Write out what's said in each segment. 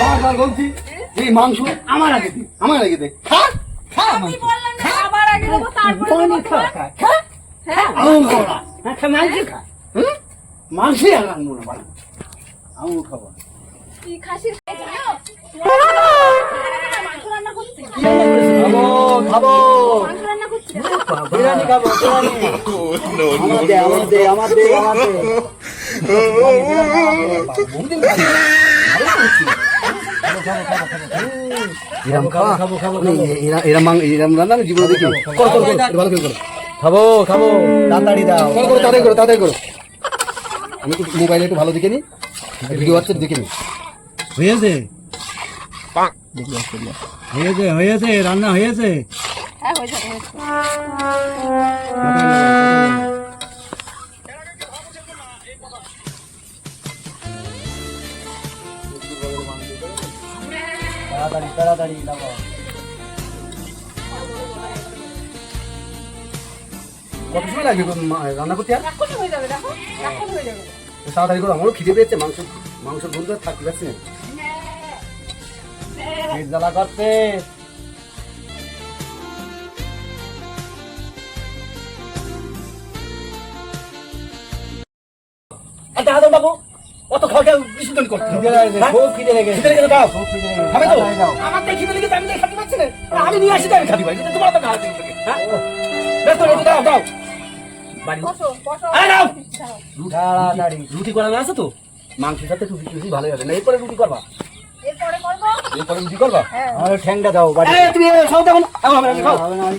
বারবার বলছি এই মাংস আমার আগে দে, আমার আগে দে। খা খা আমি বললাম না আবার আগে দেবো তারপরে পানি খা খা খা। হ্যাঁ আমিও খাবো না। খা মাংস খা। মাংসই আর রাখবো না বাড়ি। আমিও খাবো না। কি খাসির খাইছো মাংস রান্না করছি খাবো খাবো মাংস রান্না করছি বিরিয়ানি খাবো বিরিয়ানি। আমার দে আমার দে। এরম রান্না আমি জীবনে দেখি। ভালো করে করো। খাবো খাবো তাড়াতাড়ি দাও। তাড়াতাড়ি করো। আমি একটু মোবাইলে একটু ভালো দেখে নি, ভিডিও আছে দেখে নি। হয়েছে হয়েছে রান্না হয়েছে। হ্যাঁ হয়েছে তাড়াতাড়ি লাগাও। কত সময় লাগবে রান্না করতে? আর এখন হয়ে যাবে দেখো এখন হয়ে যাবে তাড়াতাড়ি করে, আমারও খিদে পেয়েছে। মাংস বন্ধু থাকতে পারছি না, পেট জ্বালা করছে। বাবু অত খাওয়া বিশুদ্ধ করতে খুব খিদে লেগেছে। দাও খাবে তো? আমার তো খিদে লেগেছে, আমি খাতে পারছি না। আমি নিয়ে আসি তো আমি খাবি ভাই, তোমার তো খাওয়া থেকে। হ্যাঁ দাও দাও বাড়ি। বসো বসো আরে নাও। দাঁড়াও। রুটি করানো আছে তো? মাংসের সাথে রুটি ভালো হবে না, এরপরে রুটি করবা? এরপরে করবো এরপরে রুটি করবা? হ্যাঁ আমার ঠ্যাংটা দাও বাড়ি। তুমি সব দেখো না, আমি খাও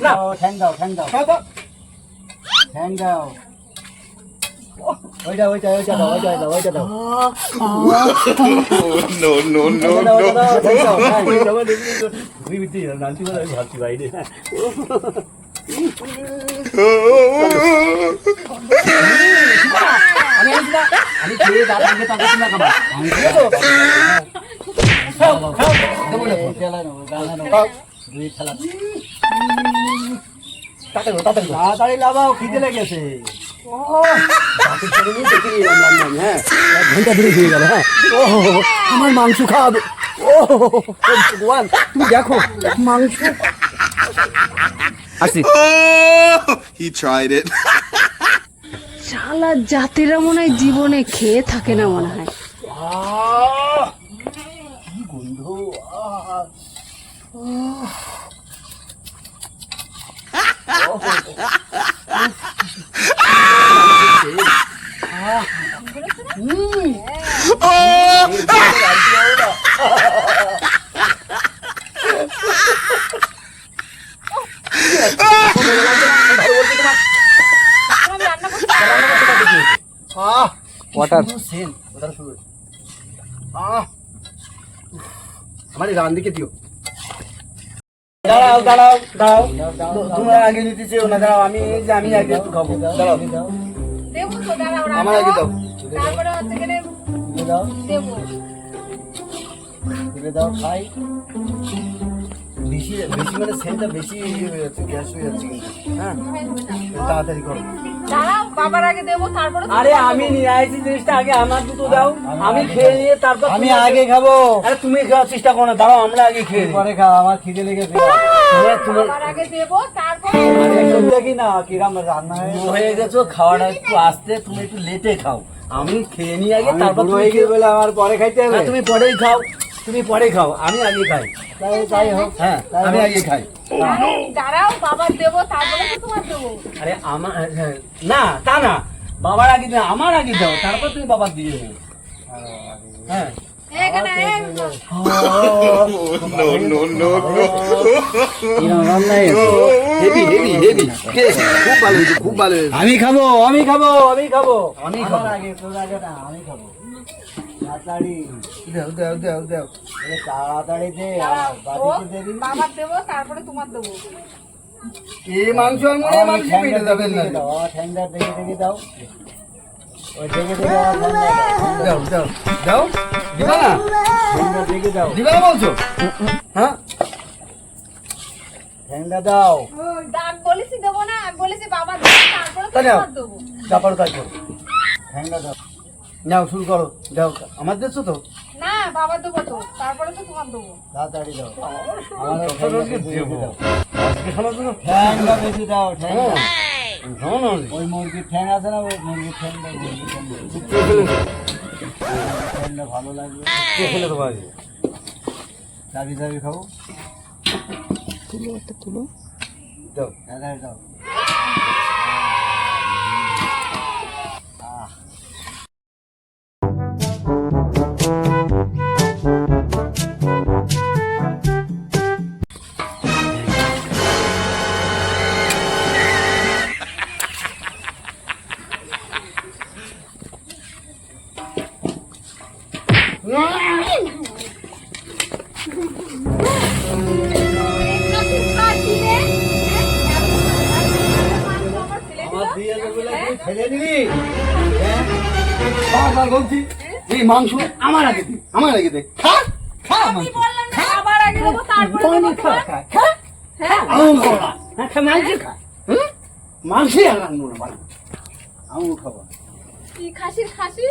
না। ঠ্যাং দাও ঠ্যাং দাও খাও তো। ঠ্যাং দাও। ওইটা দাও। আমি খেয়ে দাঁড়িয়ে তাকে না খাবা। তাড়াতাড়ি লাগাও, খিদে লেগেছে। হ্যাঁ ঘন্টা ধরে হয়ে গেল। হ্যাঁ আমার মাংস খাওয়াবে। ও ভগবান, তুমি দেখো মাংস আসি। He tried it. শালা জাতিরা মনে হয় জীবনে খেয়ে থাকে না মনে হয়। কি গন্ধ! আমি রান্না করছি আমার রান দিকে দিও। দাঁড়াও তুমি আগে নিতে চেও না। দাঁড়াও আমি আগে একটু খাবো। দাঁড়াও দেবো তো দাঁড়াও আমার আগে দাও। তারপরে হচ্ছে গেলে দাও দেবো দাও খাই। বেশি মানে সেলটা বেশি হয়ে যাচ্ছে, গ্যাস হয়ে যাচ্ছে কিন্তু। হ্যাঁ তাড়াতাড়ি করো। দাঁড়াও বাবার আগে দেবো তারপরে আরে আমি নিয়ে আসছি জিনিসটা, আগে আমার দুটো দাও, আমি খেয়ে নিয়ে তারপর আমি আগে খাবো। আরে তুমি খাওয়ার চেষ্টা করো না, দাঁড়াও আমরা আগে খেয়ে পরে খাও, আমার খিদে লেগেছে। বাবার আগে দেবো তারপরে দেখি না কিরম রান্না হয়ে গেছো, খাওয়াটা একটু আস্তে, তুমি একটু লেটে খাও। আমি খেয়ে নিয়ে আগে তারপর বলে আমার পরে খাইতে হবে। তুমি পরে খাও, আমি আগে খাই। তাই হোক। হ্যাঁ আমি আগে খাই। দাঁড়াও বাবার দেবো তারপরে তো তোমার দেবো আরে আমার না তা না, বাবার আগে দাও, আমার আগে দাও, তারপর তুমি বাবার দিয়ে দেবো। হ্যাঁ এখানে খুব ভালো হয়েছে। আমি খাবো আগে, তোর আগে না, আমি খাবো। তাড়াতাড়ি তাড়াতাড়ি দে, বাড়িতে দেবি। বাবার দেবো তারপরে তোমার দেবো এই মাংস মাংস পেটে যাবেন না। ঠ্যাংটা দেখে দাও। ওই দেখে দাও দিবা না? ঠ্যাংটা দেখে দাও। দিবা না বলছো? হ্যাঁ ঠ্যাংটা দাও। ডাক বলেছি দেবো না, আমি বলেছি বাবা দেবো তারপরে তাই না? তোমার দেবো চাপাড়ো তাই করো। ঠ্যাংটা দাও। যাও শুরু করো, যাও। আমার দেছো তো? না বাবা দেবো তো, তারপরে তো তোমার দেবো। তাড়াতাড়ি দাও। দেবো। ঠ্যাংটা বেশি দাও, ঠ্যাংটা। শোনো না, ওই মুরগির ঠ্যাং আছে না, ওই মুরগির ঠ্যাংটা, মুরগির ঠ্যাংটা। কে ফেলে দেবো? ঠ্যাংটা ভালো লাগবে। কে ফেলে দেবো আগে? চাবি চাবি খাবো। দাও। তাড়াতাড়ি দাও। আমার দিয়ে দেবো লাগে, ফেলে দিবি? হ্যাঁ? বারবার বলছি, এই মাংস আমার আগে দে, আমার আগে দে। খা, খা মাংস। বললাম না বাবার আগে দেবো, তারপরে দেবো খা, তোমার। খা, খা। হ্যাঁ আঙুল খাবো না। হ্যাঁ, খা, মাংস খা। হুম? মাংসই আর রাখবো না বাড়ি। আমিও খাবো। কি খাসির খাসি